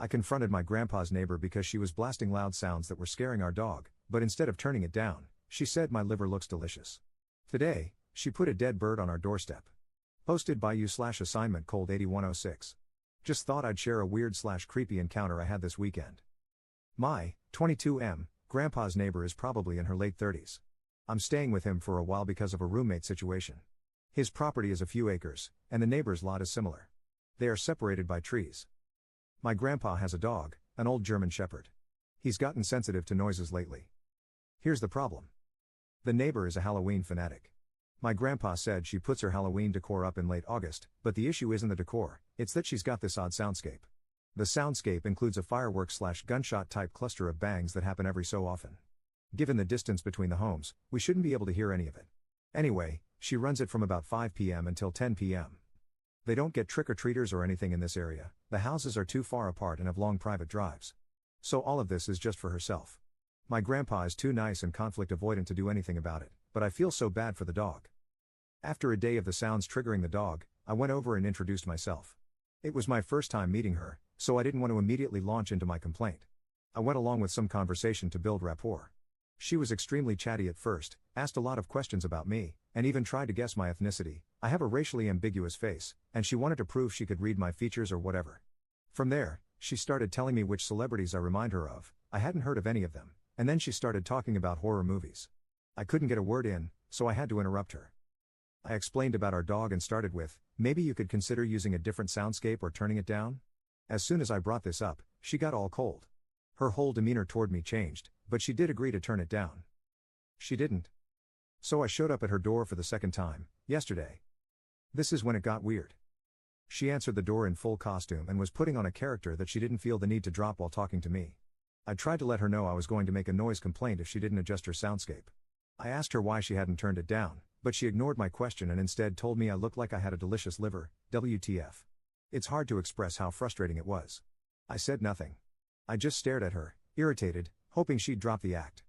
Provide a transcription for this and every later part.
I confronted my grandpa's neighbor because she was blasting loud sounds that were scaring our dog, but instead of turning it down, she said my liver looks delicious. Today, she put a dead bird on our doorstep. Posted by you/assignment cold 8106. Just thought I'd share a weird/creepy encounter I had this weekend. My 22M grandpa's neighbor is probably in her late 30s. I'm staying with him for a while because of a roommate situation. His property is a few acres, and the neighbor's lot is similar. They are separated by trees. My grandpa has a dog, an old German Shepherd. He's gotten sensitive to noises lately. Here's the problem. The neighbor is a Halloween fanatic. My grandpa said she puts her Halloween decor up in late August, but the issue isn't the decor, it's that she's got this odd soundscape. The soundscape includes a fireworks/gunshot type cluster of bangs that happen every so often. Given the distance between the homes, we shouldn't be able to hear any of it. Anyway, she runs it from about 5 p.m. until 10 p.m. They don't get trick-or-treaters or anything in this area, the houses are too far apart and have long private drives. So all of this is just for herself. My grandpa is too nice and conflict avoidant to do anything about it, but I feel so bad for the dog. After a day of the sounds triggering the dog, I went over and introduced myself. It was my first time meeting her, so I didn't want to immediately launch into my complaint. I went along with some conversation to build rapport. She was extremely chatty at first, asked a lot of questions about me, and even tried to guess my ethnicity. I have a racially ambiguous face, and she wanted to prove she could read my features or whatever. From there, she started telling me which celebrities I remind her of. I hadn't heard of any of them, and then she started talking about horror movies. I couldn't get a word in, so I had to interrupt her. I explained about our dog and started with, maybe you could consider using a different soundscape or turning it down? As soon as I brought this up, she got all cold. Her whole demeanor toward me changed, but she did agree to turn it down. She didn't. So I showed up at her door for the second time, yesterday. This is when it got weird. She answered the door in full costume and was putting on a character that she didn't feel the need to drop while talking to me. I tried to let her know I was going to make a noise complaint if she didn't adjust her soundscape. I asked her why she hadn't turned it down, but she ignored my question and instead told me I looked like I had a delicious liver, WTF. It's hard to express how frustrating it was. I said nothing. I just stared at her, irritated, hoping she'd drop the act.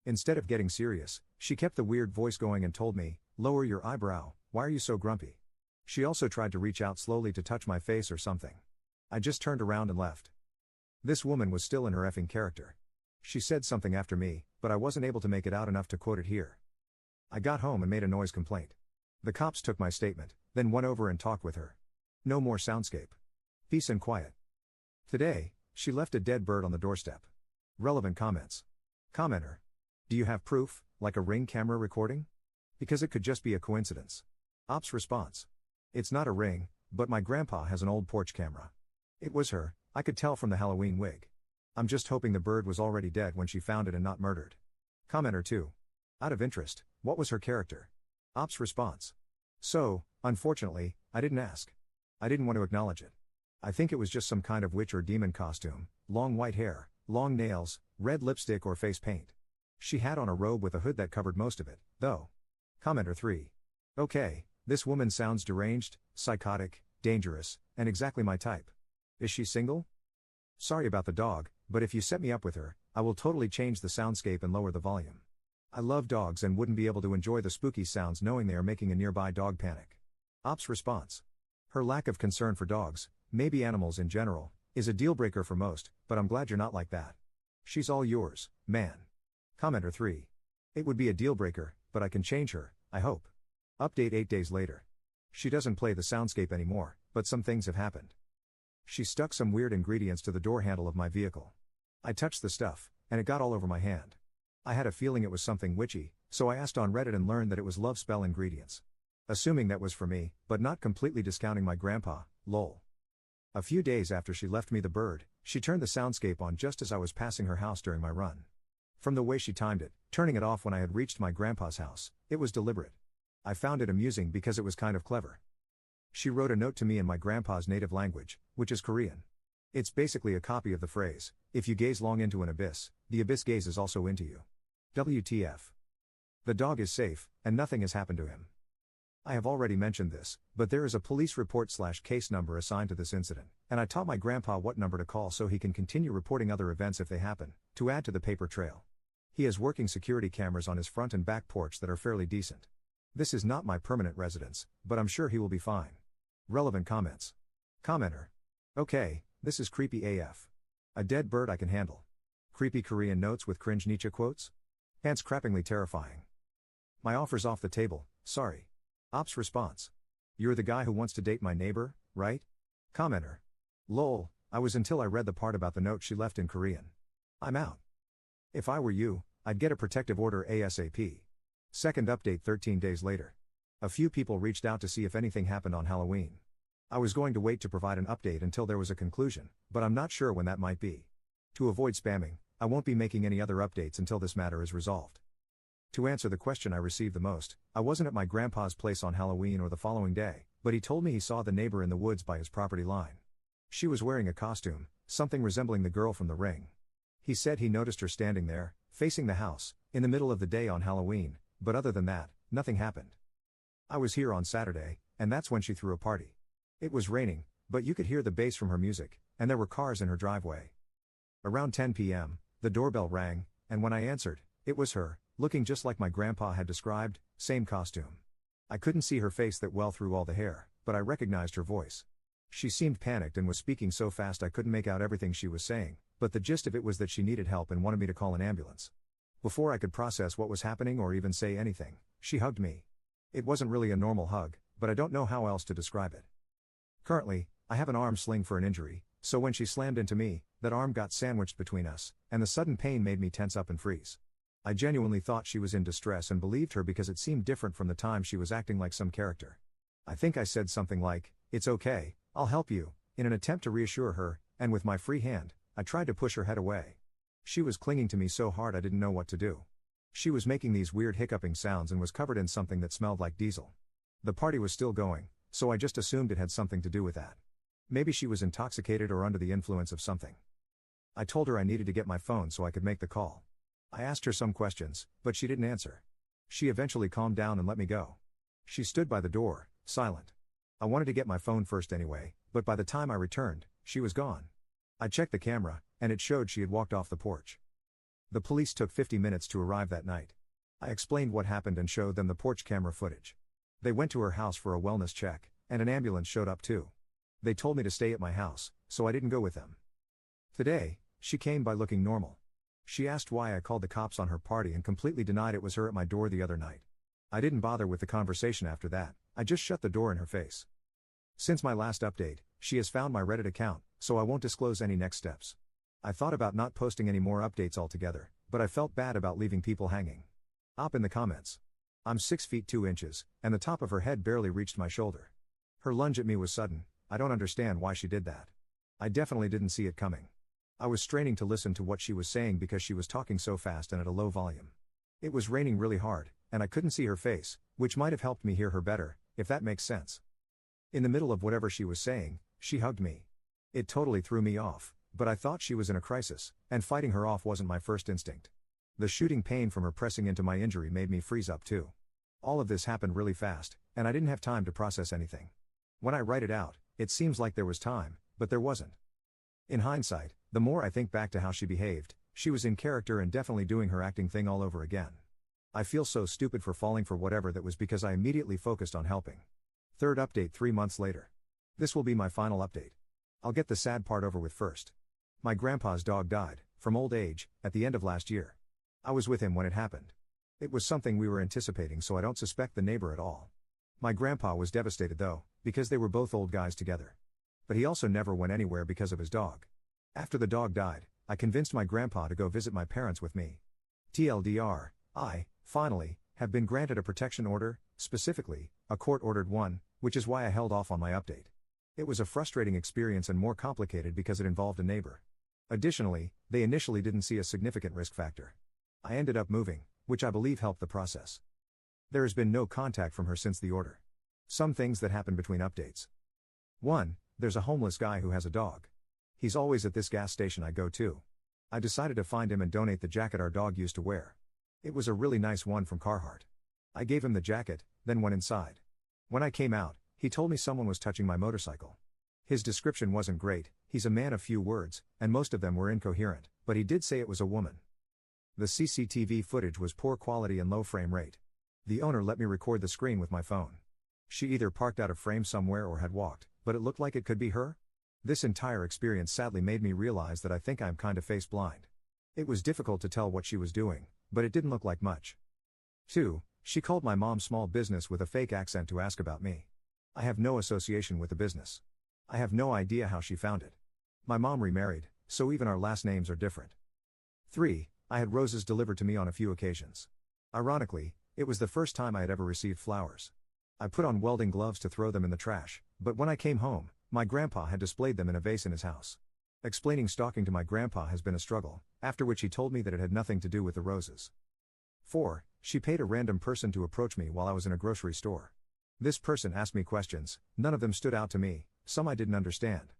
Instead of getting serious, she kept the weird voice going and told me, lower your eyebrow, why are you so grumpy? She also tried to reach out slowly to touch my face or something. I just turned around and left. This woman was still in her effing character. She said something after me, but I wasn't able to make it out enough to quote it here. I got home and made a noise complaint. The cops took my statement, then went over and talked with her. No more soundscape. Peace and quiet. Today, she left a dead bird on the doorstep. Relevant comments. Commenter. Do you have proof, like a Ring camera recording? Because it could just be a coincidence. Ops response. It's not a Ring, but my grandpa has an old porch camera. It was her, I could tell from the Halloween wig. I'm just hoping the bird was already dead when she found it and not murdered. Commenter 2. Out of interest, what was her character? Ops response. So, unfortunately, I didn't ask. I didn't want to acknowledge it. I think it was just some kind of witch or demon costume, long white hair, long nails, red lipstick or face paint. She had on a robe with a hood that covered most of it, though. Commenter 3. Okay, this woman sounds deranged, psychotic, dangerous, and exactly my type. Is she single? Sorry about the dog, but if you set me up with her, I will totally change the soundscape and lower the volume. I love dogs and wouldn't be able to enjoy the spooky sounds knowing they are making a nearby dog panic. Ops response. Her lack of concern for dogs, maybe animals in general, is a deal breaker for most, but I'm glad you're not like that. She's all yours, man. Commenter 3. It would be a deal breaker, but I can change her, I hope. Update 8 days later. She doesn't play the soundscape anymore, but some things have happened. She stuck some weird ingredients to the door handle of my vehicle. I touched the stuff, and it got all over my hand. I had a feeling it was something witchy, so I asked on Reddit and learned that it was love spell ingredients. Assuming that was for me, but not completely discounting my grandpa, lol. A few days after she left me the bird, she turned the soundscape on just as I was passing her house during my run. From the way she timed it, turning it off when I had reached my grandpa's house, it was deliberate. I found it amusing because it was kind of clever. She wrote a note to me in my grandpa's native language, which is Korean. It's basically a copy of the phrase, if you gaze long into an abyss, the abyss gazes also into you. WTF. The dog is safe, and nothing has happened to him. I have already mentioned this, but there is a police report/case number assigned to this incident, and I taught my grandpa what number to call so he can continue reporting other events if they happen, to add to the paper trail. He has working security cameras on his front and back porch that are fairly decent. This is not my permanent residence, but I'm sure he will be fine. Relevant comments. Commenter. Okay, This is creepy AF. A dead bird I can handle. Creepy Korean notes with cringe Nietzsche quotes? Pants crappingly terrifying. My offer's off the table, sorry. Ops response. You're the guy who wants to date my neighbor, right? Commenter. Lol, I was until I read the part about the note she left in Korean. I'm out. If I were you, I'd get a protective order ASAP. Second update 13 days later. A few people reached out to see if anything happened on Halloween. I was going to wait to provide an update until there was a conclusion, but I'm not sure when that might be. To avoid spamming, I won't be making any other updates until this matter is resolved. To answer the question I received the most, I wasn't at my grandpa's place on Halloween or the following day, but he told me he saw the neighbor in the woods by his property line. She was wearing a costume, something resembling the girl from The Ring. He said he noticed her standing there, facing the house, in the middle of the day on Halloween, but other than that, nothing happened. I was here on Saturday, and that's when she threw a party. It was raining, but you could hear the bass from her music, and there were cars in her driveway. Around 10 p.m., the doorbell rang, and when I answered, it was her, looking just like my grandpa had described, same costume. I couldn't see her face that well through all the hair, but I recognized her voice. She seemed panicked and was speaking so fast I couldn't make out everything she was saying, but the gist of it was that she needed help and wanted me to call an ambulance. Before I could process what was happening or even say anything, she hugged me. It wasn't really a normal hug, but I don't know how else to describe it. Currently, I have an arm sling for an injury, so when she slammed into me, that arm got sandwiched between us, and the sudden pain made me tense up and freeze. I genuinely thought she was in distress and believed her because it seemed different from the time she was acting like some character. I think I said something like, "It's okay, I'll help you," in an attempt to reassure her, and with my free hand, I tried to push her head away. She was clinging to me so hard I didn't know what to do. She was making these weird hiccuping sounds and was covered in something that smelled like diesel. The party was still going, so I just assumed it had something to do with that. Maybe she was intoxicated or under the influence of something. I told her I needed to get my phone so I could make the call. I asked her some questions, but she didn't answer. She eventually calmed down and let me go. She stood by the door, silent. I wanted to get my phone first anyway, but by the time I returned, she was gone. I checked the camera, and it showed she had walked off the porch. The police took 50 minutes to arrive that night. I explained what happened and showed them the porch camera footage. They went to her house for a wellness check, and an ambulance showed up too. They told me to stay at my house, so I didn't go with them. Today, she came by looking normal. She asked why I called the cops on her party and completely denied it was her at my door the other night. I didn't bother with the conversation after that, I just shut the door in her face. Since my last update, she has found my Reddit account, so I won't disclose any next steps. I thought about not posting any more updates altogether, but I felt bad about leaving people hanging. Op in the comments. I'm 6 feet 2 inches, and the top of her head barely reached my shoulder. Her lunge at me was sudden, I don't understand why she did that. I definitely didn't see it coming. I was straining to listen to what she was saying because she was talking so fast and at a low volume. It was raining really hard, and I couldn't see her face, which might have helped me hear her better, if that makes sense. In the middle of whatever she was saying, she hugged me. It totally threw me off, but I thought she was in a crisis, and fighting her off wasn't my first instinct. The shooting pain from her pressing into my injury made me freeze up too. All of this happened really fast, and I didn't have time to process anything. When I write it out, it seems like there was time, but there wasn't. In hindsight, the more I think back to how she behaved, she was in character and definitely doing her acting thing all over again. I feel so stupid for falling for whatever that was because I immediately focused on helping. Third update 3 months later. This will be my final update. I'll get the sad part over with first. My grandpa's dog died, from old age, at the end of last year. I was with him when it happened. It was something we were anticipating, so I don't suspect the neighbor at all. My grandpa was devastated though, because they were both old guys together. But he also never went anywhere because of his dog. After the dog died, I convinced my grandpa to go visit my parents with me. TLDR, I, finally, have been granted a protection order, specifically, a court-ordered one, which is why I held off on my update. It was a frustrating experience and more complicated because it involved a neighbor. Additionally, they initially didn't see a significant risk factor. I ended up moving, which I believe helped the process. There has been no contact from her since the order. Some things that happen between updates. 1. There's a homeless guy who has a dog. He's always at this gas station I go to. I decided to find him and donate the jacket our dog used to wear. It was a really nice one from Carhartt. I gave him the jacket, then went inside. When I came out, he told me someone was touching my motorcycle. His description wasn't great, he's a man of few words, and most of them were incoherent, but he did say it was a woman. The CCTV footage was poor quality and low frame rate. The owner let me record the screen with my phone. She either parked out of frame somewhere or had walked, but it looked like it could be her. This entire experience sadly made me realize that I think I'm kinda face blind. It was difficult to tell what she was doing, but it didn't look like much. 2. She called my mom's small business with a fake accent to ask about me. I have no association with the business. I have no idea how she found it. My mom remarried, so even our last names are different. 3. I had roses delivered to me on a few occasions. Ironically, it was the first time I had ever received flowers. I put on welding gloves to throw them in the trash, but when I came home, my grandpa had displayed them in a vase in his house. Explaining stalking to my grandpa has been a struggle, after which he told me that it had nothing to do with the roses. 4. She paid a random person to approach me while I was in a grocery store. This person asked me questions, none of them stood out to me, some I didn't understand.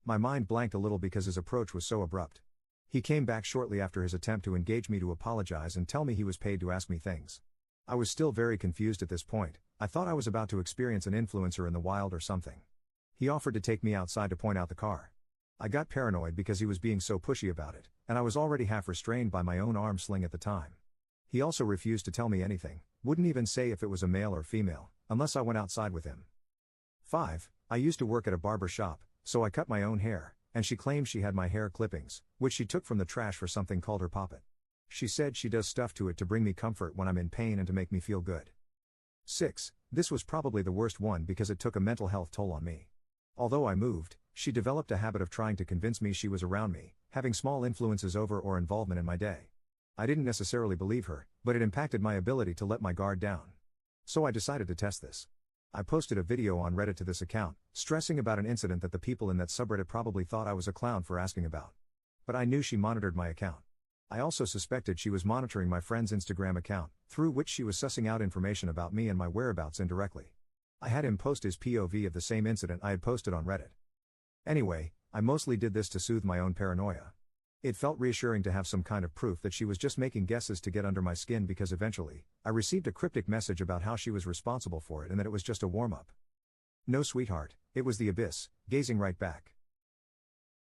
My mind blanked a little because his approach was so abrupt. He came back shortly after his attempt to engage me to apologize and tell me he was paid to ask me things. I was still very confused at this point. I thought I was about to experience an influencer in the wild or something. He offered to take me outside to point out the car. I got paranoid because he was being so pushy about it, and I was already half restrained by my own arm sling at the time. He also refused to tell me anything, wouldn't even say if it was a male or female, unless I went outside with him. 5. I used to work at a barber shop, so I cut my own hair, and she claimed she had my hair clippings, which she took from the trash for something called her poppet. She said she does stuff to it to bring me comfort when I'm in pain and to make me feel good. 6. This was probably the worst one because it took a mental health toll on me. Although I moved, she developed a habit of trying to convince me she was around me, having small influences over or involvement in my day. I didn't necessarily believe her, but it impacted my ability to let my guard down. So I decided to test this. I posted a video on Reddit to this account, stressing about an incident that the people in that subreddit probably thought I was a clown for asking about. But I knew she monitored my account. I also suspected she was monitoring my friend's Instagram account, through which she was sussing out information about me and my whereabouts indirectly. I had him post his POV of the same incident I had posted on Reddit. Anyway, I mostly did this to soothe my own paranoia. It felt reassuring to have some kind of proof that she was just making guesses to get under my skin because eventually, I received a cryptic message about how she was responsible for it and that it was just a warm-up. No sweetheart, it was the abyss, gazing right back.